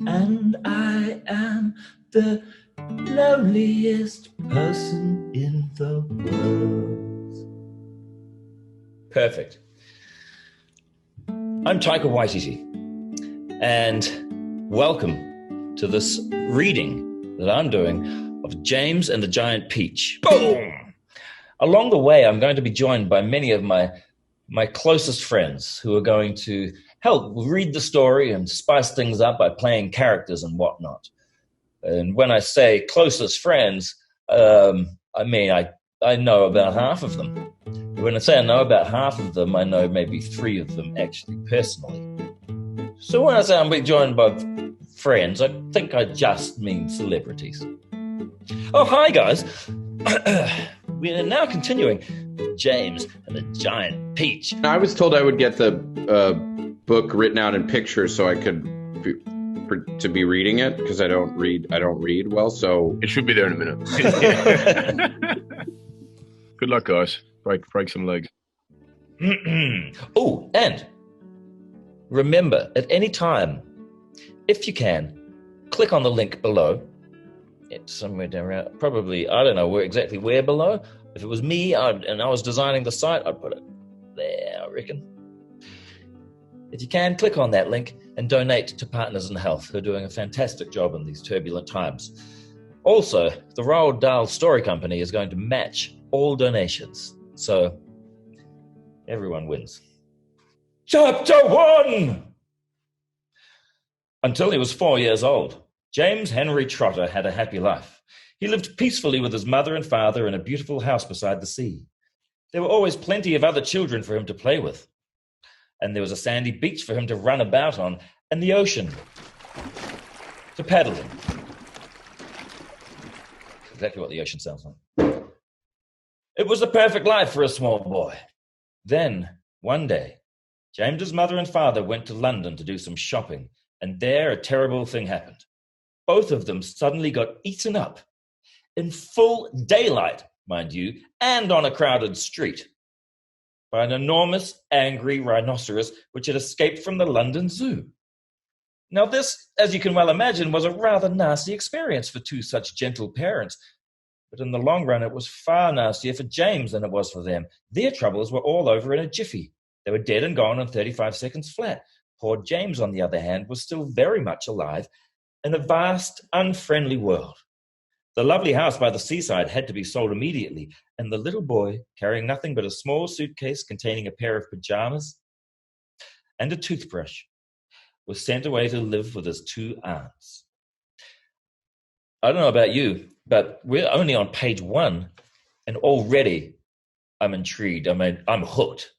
and I am the loneliest person in the world. Perfect. I'm Taika Waititi, and welcome to this reading that I'm doing of James and the Giant Peach. Boom! Along the way, I'm going to be joined by many of my closest friends who are going to help read the story and spice things up by playing characters and whatnot. And when I say closest friends, I mean I know about half of them. When I say I know about half of them, I know maybe 3 of them actually personally. So when I say I'm being joined by friends, I think I just mean celebrities. Oh, hi guys. We are now continuing James and the Giant Peach. I was told I would get the book written out in pictures so I could be reading it, because I don't read well, so it should be there in a minute. Good luck, guys. Break some legs. Oh, and remember, at any time, if you can, click on the link below. It's somewhere down around, probably, I don't know exactly where below. If it was me and I was designing the site, I'd put it there, I reckon. If you can, click on that link and donate to Partners in Health, who are doing a fantastic job in these turbulent times. Also, the Roald Dahl Story Company is going to match all donations, so everyone wins. Chapter 1! Until he was 4 years old, James Henry Trotter had a happy life. He lived peacefully with his mother and father in a beautiful house beside the sea. There were always plenty of other children for him to play with. And there was a sandy beach for him to run about on, and the ocean to paddle in. Exactly what the ocean sounds like. It was the perfect life for a small boy. Then, one day, James's mother and father went to London to do some shopping, and there a terrible thing happened. Both of them suddenly got eaten up, in full daylight, mind you, and on a crowded street, by an enormous, angry rhinoceros which had escaped from the London Zoo. Now this, as you can well imagine, was a rather nasty experience for 2 such gentle parents, but in the long run it was far nastier for James than it was for them. Their troubles were all over in a jiffy. They were dead and gone in 35 seconds flat. Poor James, on the other hand, was still very much alive in a vast, unfriendly world. The lovely house by the seaside had to be sold immediately, and the little boy, carrying nothing but a small suitcase containing a pair of pajamas and a toothbrush, was sent away to live with his 2 aunts. I don't know about you, but we're only on page 1, and already I'm intrigued. I mean, I'm hooked.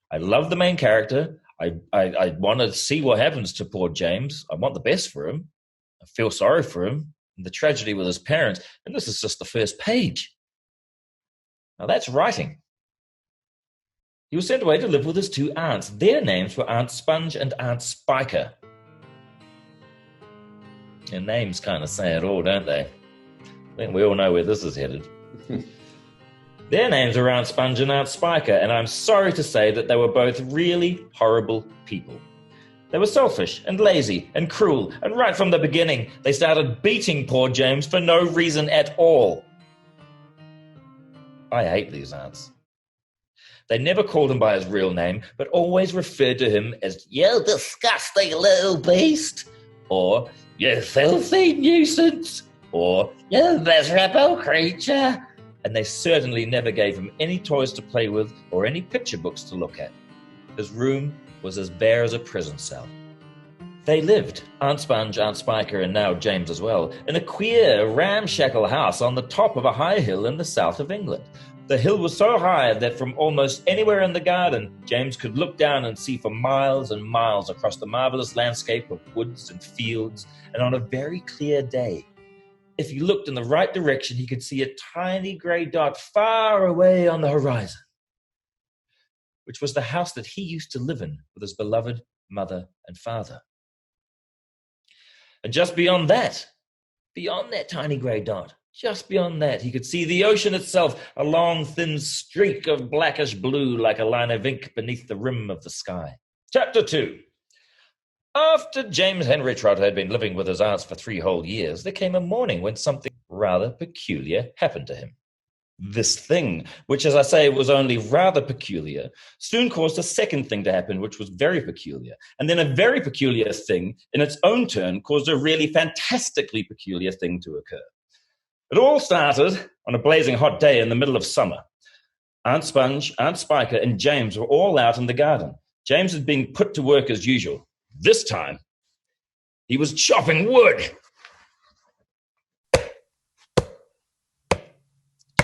I love the main character. I want to see what happens to poor James. I want the best for him. I feel sorry for him, and the tragedy with his parents, and this is just the first page. Now that's writing. He was sent away to live with his 2 aunts. Their names were Aunt Sponge and Aunt Spiker. Their names kind of say it all, don't they? I think we all know where this is headed. Their names were Aunt Sponge and Aunt Spiker, and I'm sorry to say that they were both really horrible people. They were selfish and lazy and cruel, and right from the beginning, they started beating poor James for no reason at all. I hate these aunts. They never called him by his real name, but always referred to him as, "You disgusting little beast," or "You filthy nuisance," or "You miserable creature." And they certainly never gave him any toys to play with or any picture books to look at. His room was as bare as a prison cell. They lived, Aunt Sponge, Aunt Spiker, and now James as well, in a queer, ramshackle house on the top of a high hill in the south of England. The hill was so high that from almost anywhere in the garden, James could look down and see for miles and miles across the marvelous landscape of woods and fields, and on a very clear day, if he looked in the right direction, he could see a tiny grey dot far away on the horizon, which was the house that he used to live in with his beloved mother and father. And just beyond that tiny grey dot, just beyond that, he could see the ocean itself, a long, thin streak of blackish blue like a line of ink beneath the rim of the sky. Chapter 2. After James Henry Trotter had been living with his aunts for 3 whole years, there came a morning when something rather peculiar happened to him. This thing, which, as I say, was only rather peculiar, soon caused a second thing to happen, which was very peculiar. And then a very peculiar thing, in its own turn, caused a really fantastically peculiar thing to occur. It all started on a blazing hot day in the middle of summer. Aunt Sponge, Aunt Spiker, and James were all out in the garden. James had been put to work as usual. This time, he was chopping wood.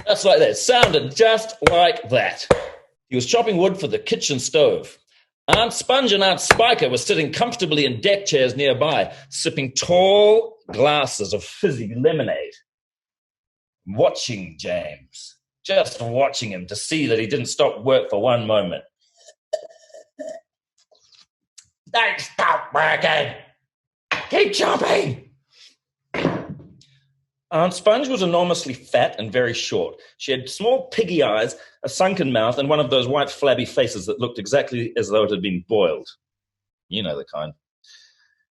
Just like that. It sounded just like that. He was chopping wood for the kitchen stove. Aunt Sponge and Aunt Spiker were sitting comfortably in deck chairs nearby, sipping tall glasses of fizzy lemonade. Watching James. Just watching him to see that he didn't stop work for one moment. Don't stop working! Keep chopping! Aunt Sponge was enormously fat and very short. She had small piggy eyes, a sunken mouth, and one of those white flabby faces that looked exactly as though it had been boiled. You know the kind.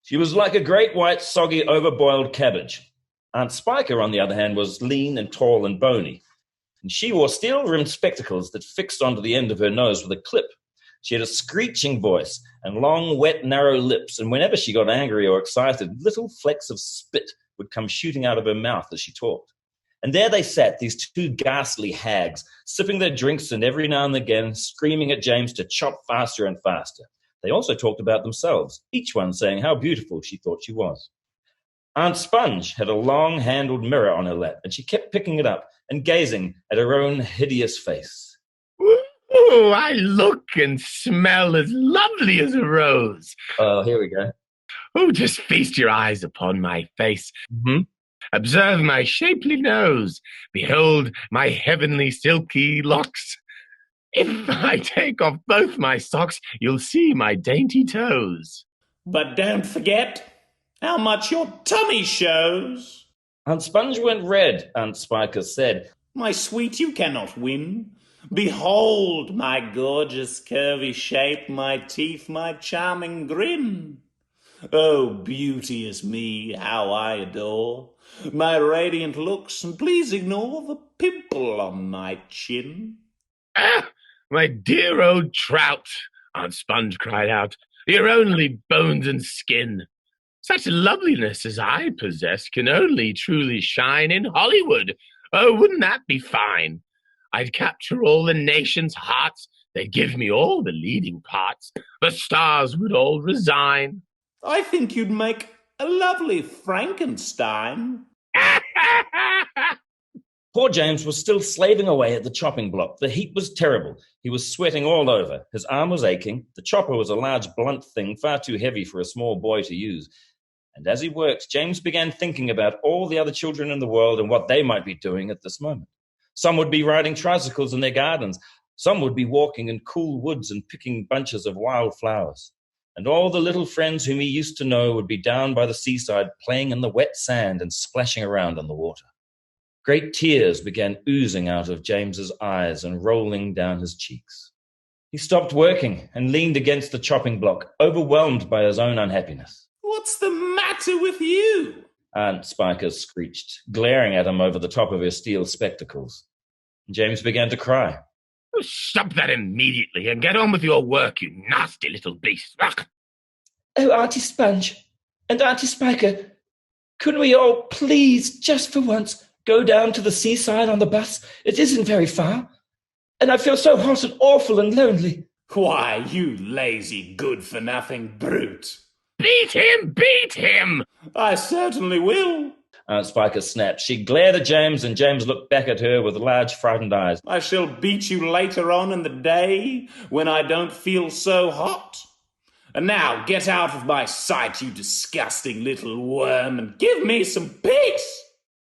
She was like a great white, soggy, overboiled cabbage. Aunt Spiker, on the other hand, was lean and tall and bony. And she wore steel-rimmed spectacles that fixed onto the end of her nose with a clip. She had a screeching voice and long, wet, narrow lips, and whenever she got angry or excited, little flecks of spit would come shooting out of her mouth as she talked. And there they sat, these 2 ghastly hags, sipping their drinks and every now and again screaming at James to chop faster and faster. They also talked about themselves, each one saying how beautiful she thought she was. Aunt Sponge had a long-handled mirror on her lap, and she kept picking it up and gazing at her own hideous face. Oh, I look and smell as lovely as a rose. Oh, here we go. Oh, just feast your eyes upon my face. Observe my shapely nose. Behold my heavenly silky locks. If I take off both my socks, you'll see my dainty toes. But don't forget how much your tummy shows. Aunt Sponge went red, Aunt Spiker said. My sweet, you cannot win. Behold my gorgeous curvy shape, my teeth, my charming grin. Oh, beauteous me, how I adore my radiant looks, and please ignore the pimple on my chin. Ah, my dear old trout, Aunt Sponge cried out, you're only bones and skin. Such loveliness as I possess can only truly shine in Hollywood. Oh, wouldn't that be fine? I'd capture all the nation's hearts. They'd give me all the leading parts. The stars would all resign. I think you'd make a lovely Frankenstein. Poor James was still slaving away at the chopping block. The heat was terrible. He was sweating all over. His arm was aching. The chopper was a large, blunt thing, far too heavy for a small boy to use. And as he worked, James began thinking about all the other children in the world and what they might be doing at this moment. Some would be riding tricycles in their gardens. Some would be walking in cool woods and picking bunches of wild flowers. And all the little friends whom he used to know would be down by the seaside playing in the wet sand and splashing around in the water. Great tears began oozing out of James's eyes and rolling down his cheeks. He stopped working and leaned against the chopping block, overwhelmed by his own unhappiness. What's the matter with you? Aunt Spiker screeched, glaring at him over the top of her steel spectacles. James began to cry. Stop that immediately and get on with your work, you nasty little beast. Ugh. Oh, Auntie Sponge and Auntie Spiker, couldn't we all please, just for once, go down to the seaside on the bus? It isn't very far. And I feel so hot and awful and lonely. Why, you lazy, good-for-nothing brute. Beat him! Beat him! I certainly will. Aunt Spiker snapped. She glared at James, and James looked back at her with large, frightened eyes. I shall beat you later on in the day when I don't feel so hot. And now get out of my sight, you disgusting little worm, and give me some peace.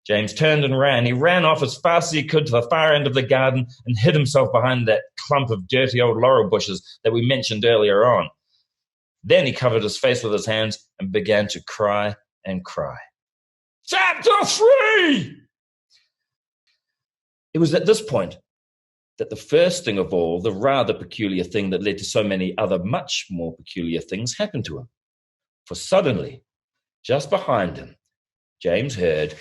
James turned and ran. He ran off as fast as he could to the far end of the garden and hid himself behind that clump of dirty old laurel bushes that we mentioned earlier on. Then he covered his face with his hands and began to cry and cry. Chapter 3! It was at this point that the first thing of all, the rather peculiar thing that led to so many other much more peculiar things, happened to him. For suddenly, just behind him, James heard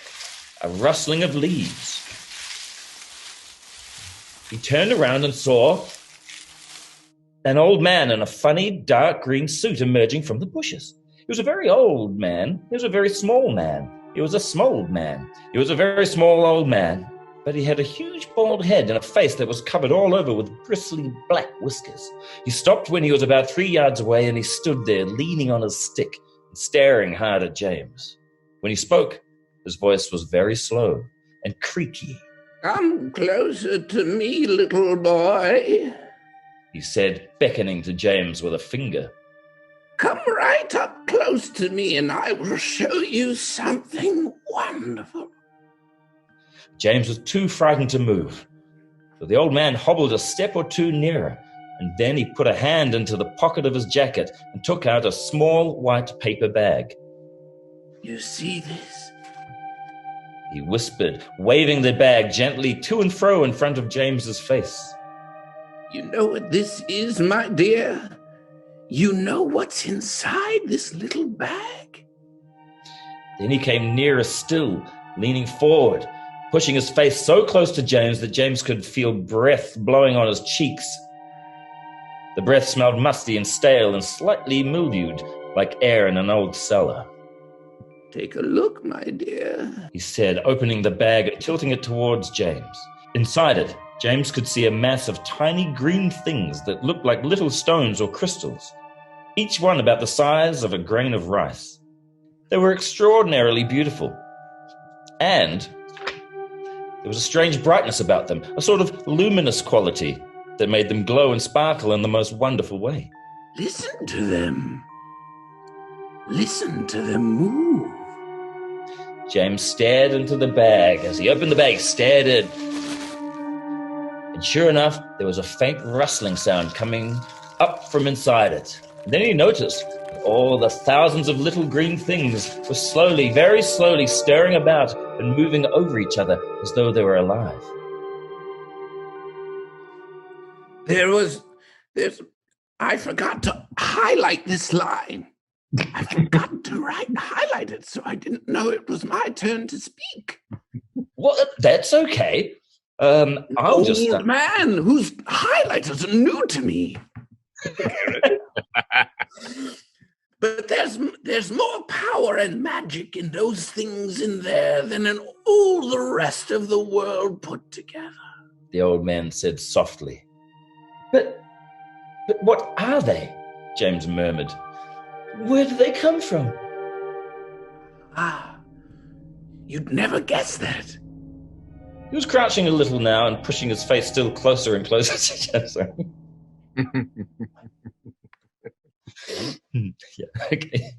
a rustling of leaves. He turned around and saw an old man in a funny dark green suit emerging from the bushes. He was a very old man. He was a very small man. He was a small man. He was a very small old man. But he had a huge bald head and a face that was covered all over with bristly black whiskers. He stopped when he was about 3 yards away, and he stood there leaning on his stick and staring hard at James. When he spoke, his voice was very slow and creaky. "Come closer to me, little boy," he said, beckoning to James with a finger. "Come right up close to me, and I will show you something wonderful." James was too frightened to move, so the old man hobbled a step or two nearer, and then he put a hand into the pocket of his jacket and took out a small white paper bag. "You see this?" he whispered, waving the bag gently to and fro in front of James's face. "You know what this is, my dear? You know what's inside this little bag?" Then he came nearer still, leaning forward, pushing his face so close to James that James could feel breath blowing on his cheeks. The breath smelled musty and stale and slightly mildewed, like air in an old cellar. "Take a look, my dear," he said, opening the bag and tilting it towards James. Inside it, James could see a mass of tiny green things that looked like little stones or crystals, each one about the size of a grain of rice. They were extraordinarily beautiful, and there was a strange brightness about them, a sort of luminous quality that made them glow and sparkle in the most wonderful way. "Listen to them. Listen to them move." James stared into the bag. As he opened the bag, stared in. And sure enough, there was a faint rustling sound coming up from inside it. And then he noticed that all the thousands of little green things were slowly, very slowly stirring about and moving over each other as though they were alive. I forgot to highlight this line. I forgot to highlight it, so I didn't know it was my turn to speak. Well, that's okay. I'll just... Old man whose highlighters are new to me. But there's more power and magic in those things in there than in all the rest of the world put together. The old man said softly. But what are they? James murmured. Where do they come from? Ah, you'd never guess that. He was crouching a little now and pushing his face still closer and closer to James. Yeah, okay.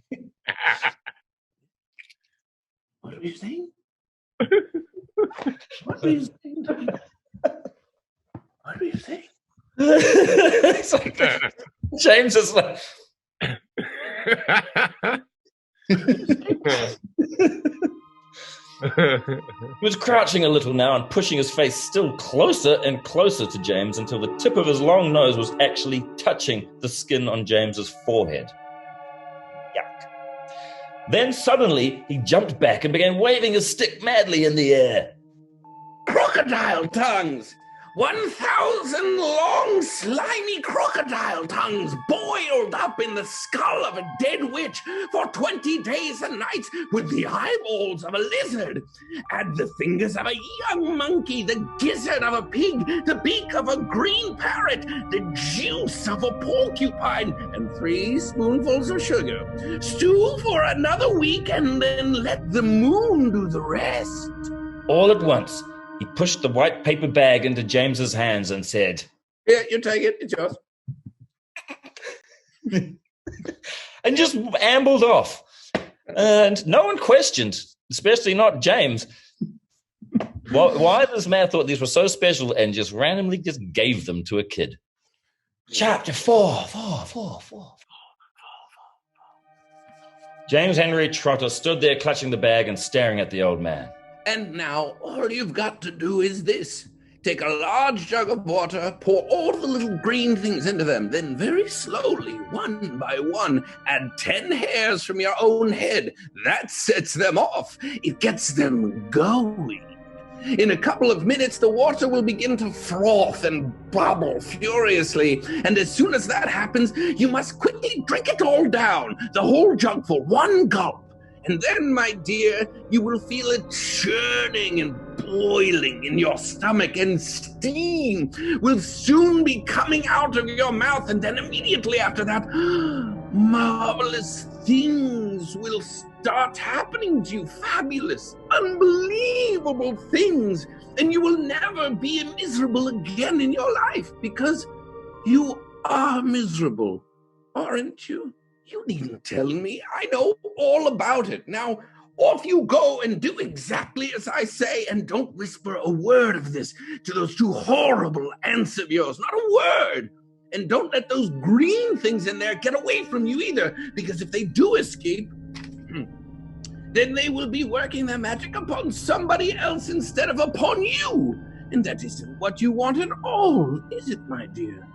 What were you saying? What were you saying? What were you saying? It's like, James is like... He was crouching a little now and pushing his face still closer and closer to James until the tip of his long nose was actually touching the skin on James's forehead. Yuck. Then suddenly he jumped back and began waving his stick madly in the air. Crocodile tongues! 1,000 long, slimy crocodile tongues boiled up in the skull of a dead witch for 20 days and nights with the eyeballs of a lizard. Add the fingers of a young monkey, the gizzard of a pig, the beak of a green parrot, the juice of a porcupine, and 3 spoonfuls of sugar. Stew for another week and then let the moon do the rest. All at once, he pushed the white paper bag into James's hands and said, "Here, you take it. It's yours." And just ambled off. And no one questioned, especially not James, why this man thought these were so special and just randomly just gave them to a kid. Chapter 4. James Henry Trotter stood there clutching the bag and staring at the old man. "And now all you've got to do is this. take a large jug of water, pour all the little green things into them, then very slowly, one by one, add 10 hairs from your own head. That sets them off. It gets them going. In a couple of minutes, the water will begin to froth and bubble furiously. And as soon as that happens, you must quickly drink it all down, the whole jug for one gulp. And then, my dear, you will feel it churning and boiling in your stomach, and steam will soon be coming out of your mouth. And then immediately after that, marvelous things will start happening to you. Fabulous, unbelievable things. And you will never be miserable again in your life, because you are miserable, aren't you? You needn't tell me. I know all about it. Now, off you go and do exactly as I say, and don't whisper a word of this to those two horrible ants of yours. Not a word. And don't let those green things in there get away from you either, because if they do escape, then they will be working their magic upon somebody else instead of upon you. And that isn't what you want at all, is it, my dear?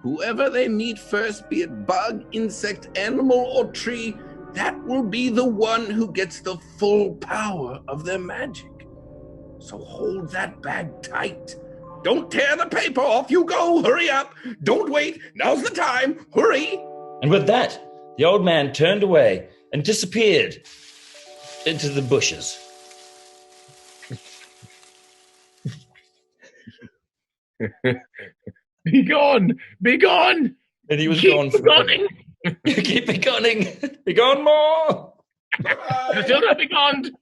Whoever they meet first, be it bug, insect, animal, or tree, that will be the one who gets the full power of their magic. So hold that bag tight. Don't tear the paper off. You go. Hurry up. Don't wait. Now's the time. Hurry. And with that, the old man turned away and disappeared into the bushes. Be gone! Be gone! And he was Keep gone forever. Keep begonning. Be gone more. Still not be gone!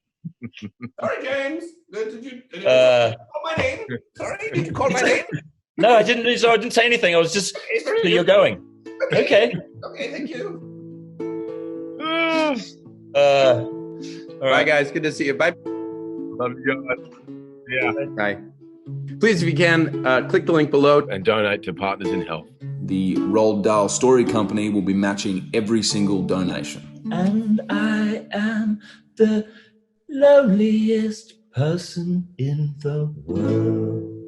Sorry, James. Did you call my name? Sorry, did you call my name? No, I didn't. So I didn't say anything. I was just. So you're going. Okay. Okay, thank you. All Bye, right. guys. Good to see you. Bye. Love you guys. Yeah. Bye. Please, if you can, click the link below. And donate to Partners in Health. The Roald Dahl Story Company will be matching every single donation. And I am the loneliest person in the world.